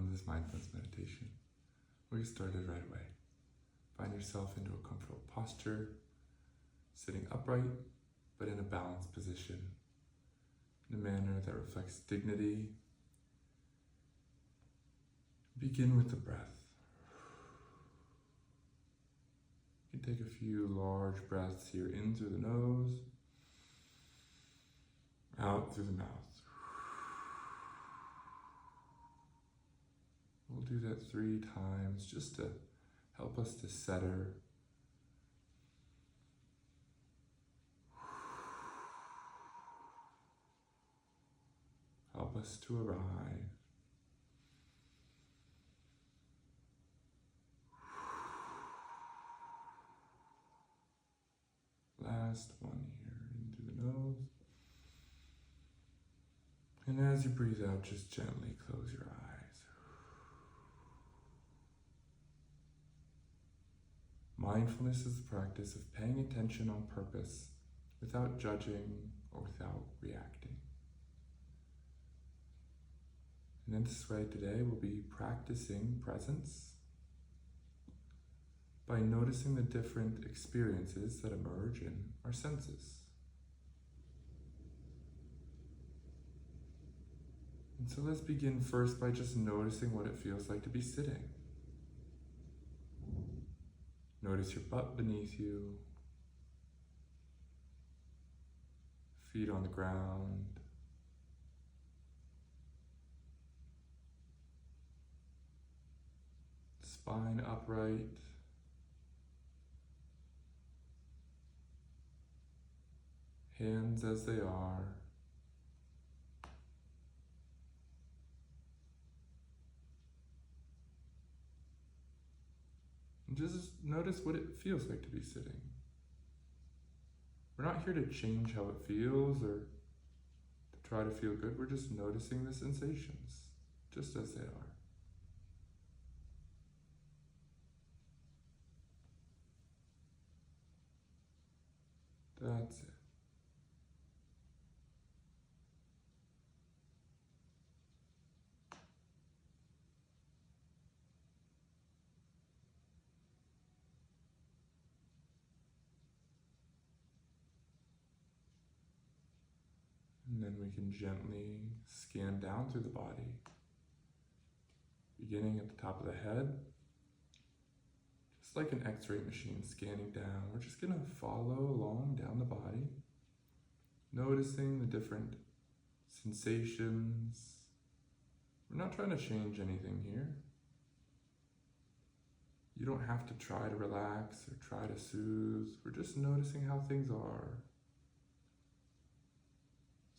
to this mindfulness meditation. We'll get started right away. Find yourself into a comfortable posture, sitting upright, but in a balanced position, in a manner that reflects dignity. Begin with the breath. You can take a few large breaths here in through the nose, out through the mouth. We'll do that 3 times just to help us to center. Help us to arrive. Last one here, in through the nose. And as you breathe out, just gently close your eyes. Mindfulness is the practice of paying attention on purpose, without judging or without reacting. And in this way today, we'll be practicing presence by noticing the different experiences that emerge in our senses. And so let's begin first by just noticing what it feels like to be sitting. Notice your butt beneath you, feet on the ground, spine upright, hands as they are. And just notice what it feels like to be sitting. We're not here to change how it feels or to try to feel good. We're just noticing the sensations, just as they are. That's it. And then we can gently scan down through the body, beginning at the top of the head, just like an X-ray machine scanning down. We're just going to follow along down the body, noticing the different sensations. We're not trying to change anything here. You don't have to try to relax or try to soothe. We're just noticing how things are.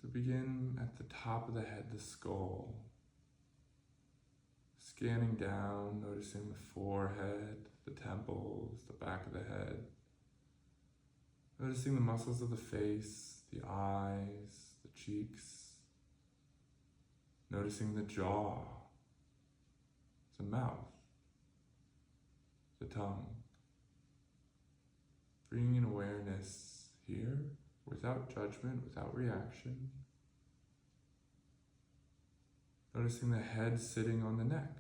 So begin at the top of the head, the skull. Scanning down, noticing the forehead, the temples, the back of the head. Noticing the muscles of the face, the eyes, the cheeks. Noticing the jaw, the mouth, the tongue. Bringing in awareness here, without judgment, without reaction. Noticing the head sitting on the neck,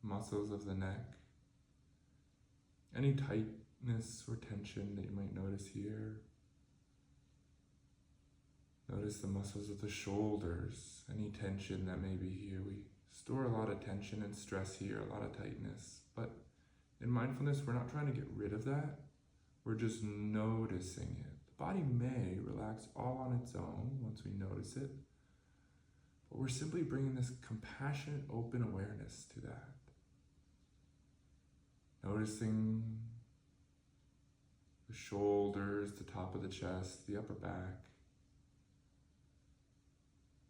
muscles of the neck, any tightness or tension that you might notice here. Notice the muscles of the shoulders, any tension that may be here. We store a lot of tension and stress here, a lot of tightness. But in mindfulness, we're not trying to get rid of that. We're just noticing it. The body may relax all on its own once we notice it, but we're simply bringing this compassionate, open awareness to that. Noticing the shoulders, the top of the chest, the upper back.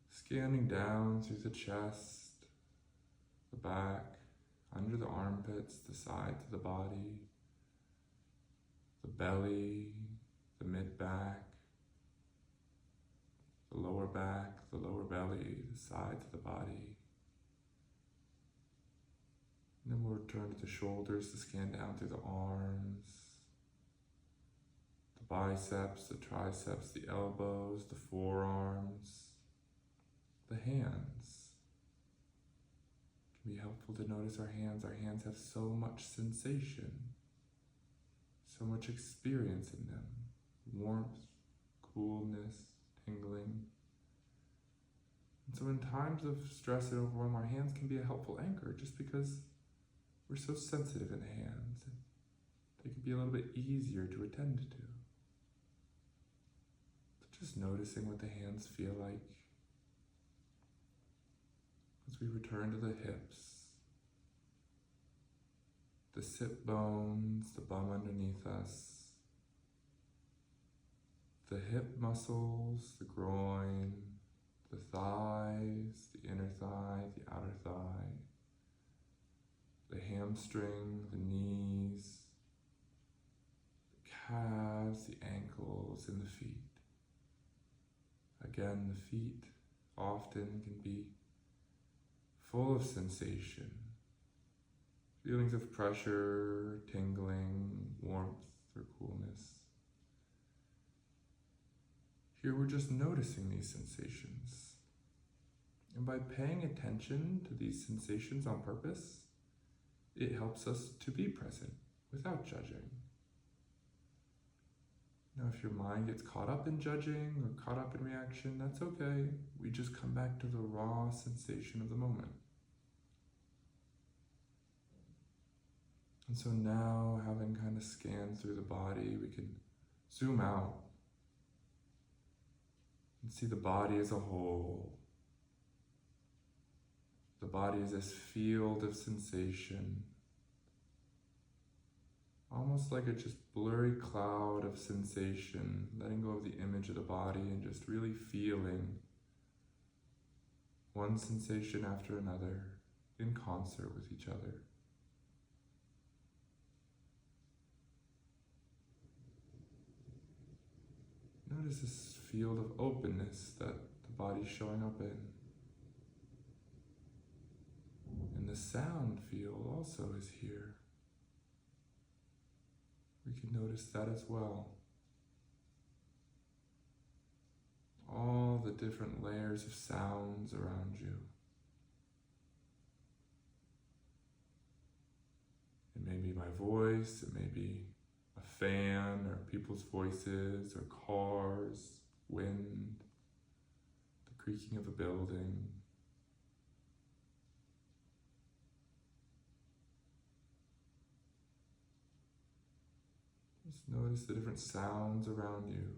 Scanning down through the chest, the back, under the armpits, the sides of the body, the belly, the mid-back, the lower back, the lower belly, the sides of the body. And then we'll return to the shoulders to scan down through the arms, the biceps, the triceps, the elbows, the forearms, the hands, be helpful to notice our hands. Our hands have so much sensation, so much experience in them. Warmth, coolness, tingling. And so in times of stress and overwhelm, our hands can be a helpful anchor just because we're so sensitive in the hands. They can be a little bit easier to attend to. So just noticing what the hands feel like as we return to the hips, the sit bones, the bum underneath us, the hip muscles, the groin, the thighs, the inner thigh, the outer thigh, the hamstring, the knees, the calves, the ankles, and the feet. Again, the feet often can be full of sensation, feelings of pressure, tingling, warmth, or coolness. Here we're just noticing these sensations. And by paying attention to these sensations on purpose, it helps us to be present without judging. Now, if your mind gets caught up in judging or caught up in reaction, that's okay. We just come back to the raw sensation of the moment. And so now, having kind of scanned through the body, we can zoom out and see the body as a whole. The body is this field of sensation, almost like a just blurry cloud of sensation, letting go of the image of the body and just really feeling one sensation after another in concert with each other. Notice this field of openness that the body's showing up in. And the sound field also is here. We can notice that as well. All the different layers of sounds around you. It may be my voice, it may be a fan, or people's voices, or cars, wind, the creaking of a building. Just notice the different sounds around you,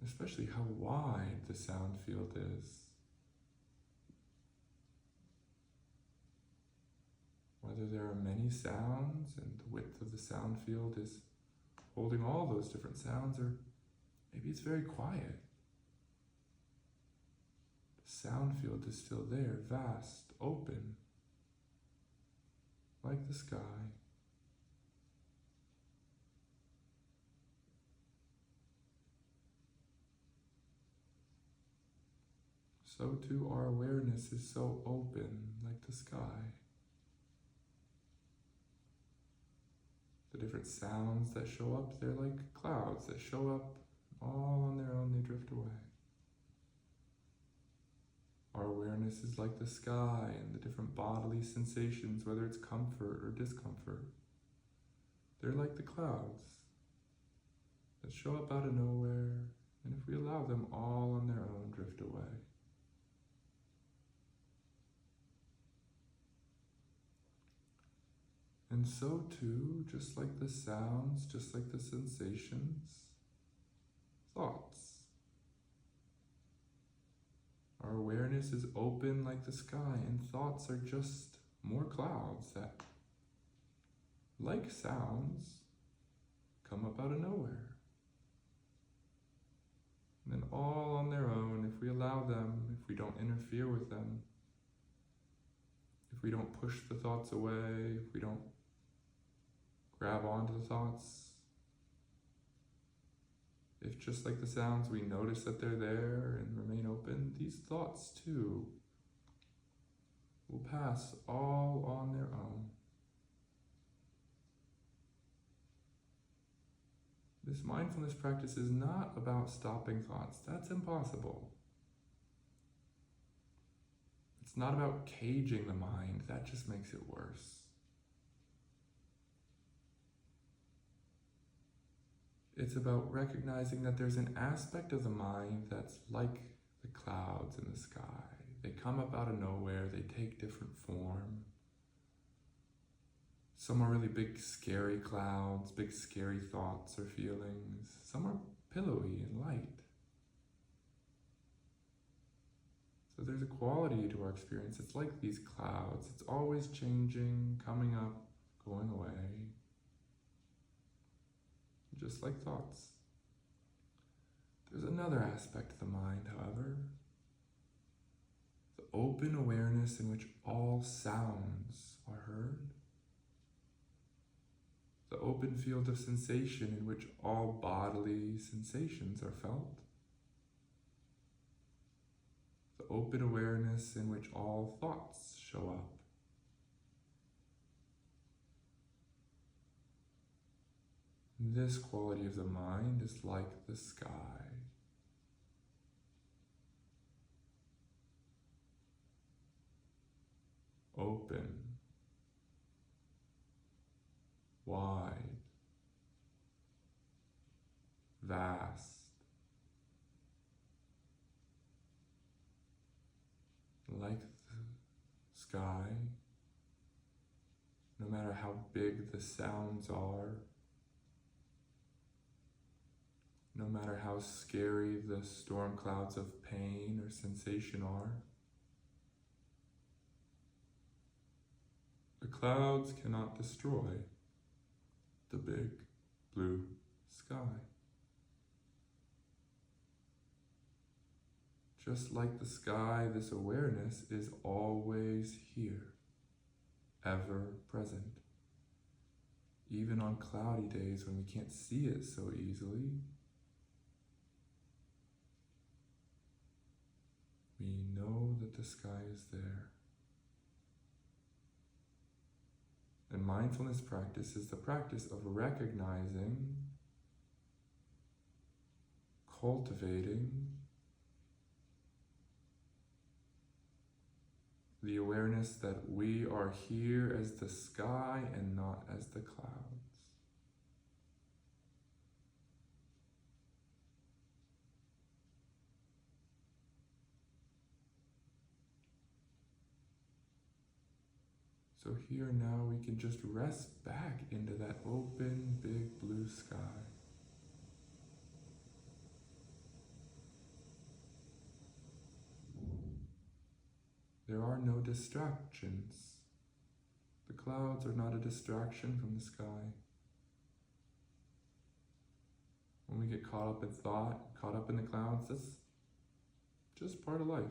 especially how wide the sound field is. Whether there are many sounds and the width of the sound field is holding all those different sounds, or maybe it's very quiet. The sound field is still there, vast, open, like the sky. So too our awareness is so open, like the sky. The different sounds that show up, they're like clouds that show up all on their own, they drift away. Our awareness is like the sky and the different bodily sensations, whether it's comfort or discomfort. They're like the clouds that show up out of nowhere, and if we allow them all on their own, drift away. And so too, just like the sounds, just like the sensations, thoughts. Our awareness is open like the sky, and thoughts are just more clouds that, like sounds, come up out of nowhere. And then all on their own, if we allow them, if we don't interfere with them, if we don't push the thoughts away, if we don't grab onto the thoughts, if just like the sounds we notice that they're there and remain open, these thoughts too will pass all on their own. This mindfulness practice is not about stopping thoughts. That's impossible. It's not about caging the mind, that just makes it worse. It's about recognizing that there's an aspect of the mind that's like the clouds in the sky. They come up out of nowhere, they take different form. Some are really big, scary clouds, big, scary thoughts or feelings. Some are pillowy and light. So there's a quality to our experience. It's like these clouds. It's always changing, coming up, going away. Just like thoughts. There's another aspect of the mind, however. The open awareness in which all sounds are heard. The open field of sensation in which all bodily sensations are felt. The open awareness in which all thoughts show up. This quality of the mind is like the sky. Open, wide, vast, like the sky, no matter how big the sounds are, no matter how scary the storm clouds of pain or sensation are. The clouds cannot destroy the big blue sky. Just like the sky, this awareness is always here, ever present. Even on cloudy days when we can't see it so easily, we know that the sky is there. And mindfulness practice is the practice of recognizing, cultivating the awareness that we are here as the sky and not as the clouds. So here now we can just rest back into that open, big blue sky. There are no distractions. The clouds are not a distraction from the sky. When we get caught up in thought, caught up in the clouds, that's just part of life.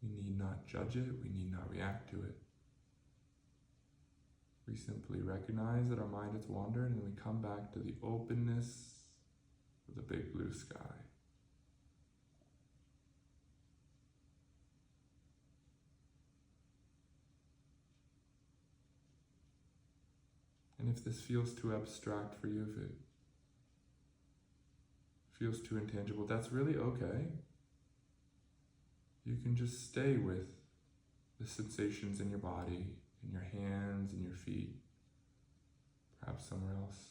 We need not judge it, we need not react to it. We simply recognize that our mind has wandered and we come back to the openness of the big blue sky. And if this feels too abstract for you, if it feels too intangible, that's really okay. You can just stay with the sensations in your body, in your hands, in your feet, perhaps somewhere else.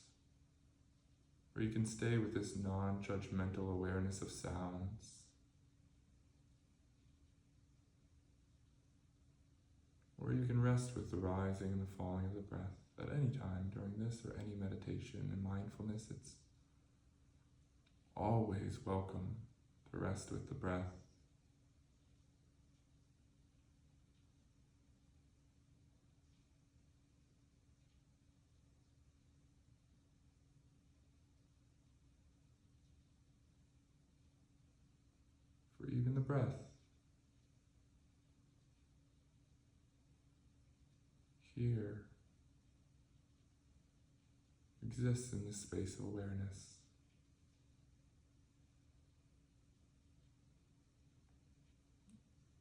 Or you can stay with this non-judgmental awareness of sounds. Or you can rest with the rising and the falling of the breath at any time during this or any meditation. In mindfulness, it's always welcome to rest with the breath. For even the breath here exists in this space of awareness.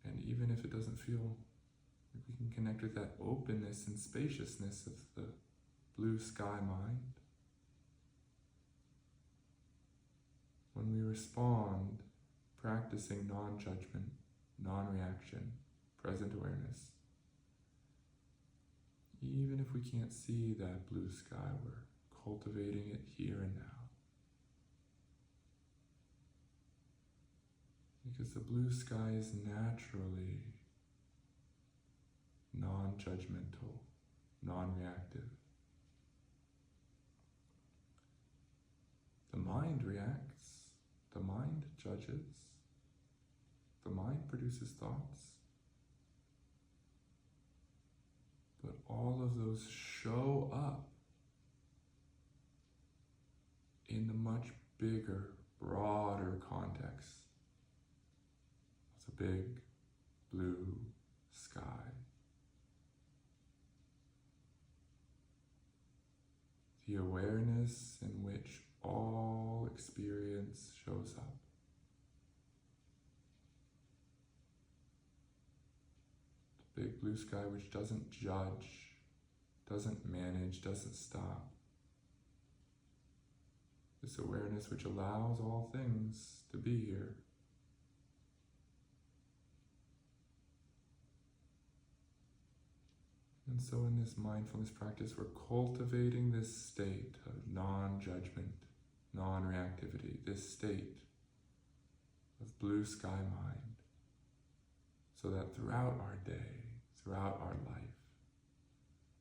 And even if it doesn't feel like we can connect with that openness and spaciousness of the blue sky mind, when we respond, practicing non-judgment, non-reaction, present awareness. Even if we can't see that blue sky, we're cultivating it here and now. Because the blue sky is naturally non-judgmental, non-reactive. The mind reacts, the mind judges, the mind produces thoughts. But all of those show up in the much bigger, broader context of the big blue sky. The awareness in which all experience shows up. The big blue sky which doesn't judge, doesn't manage, doesn't stop. This awareness which allows all things to be here. And so in this mindfulness practice, we're cultivating this state of non-judgment, non-reactivity, this state of blue sky mind, so that throughout our day, throughout our life,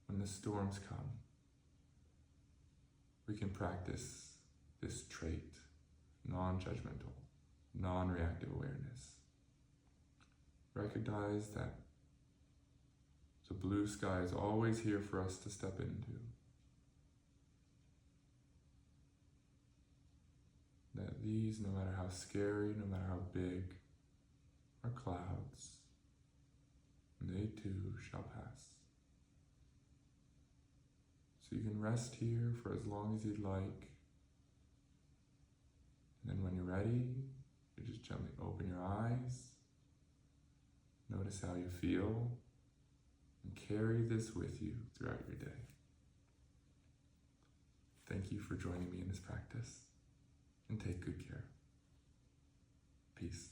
when the storms come, we can practice this trait, non-judgmental, non-reactive awareness. Recognize that the blue sky is always here for us to step into. That these, no matter how scary, no matter how big, are clouds, and they too shall pass. So you can rest here for as long as you'd like. And then when you're ready, you just gently open your eyes. Notice how you feel. And carry this with you throughout your day. Thank you for joining me in this practice. And take good care. Peace.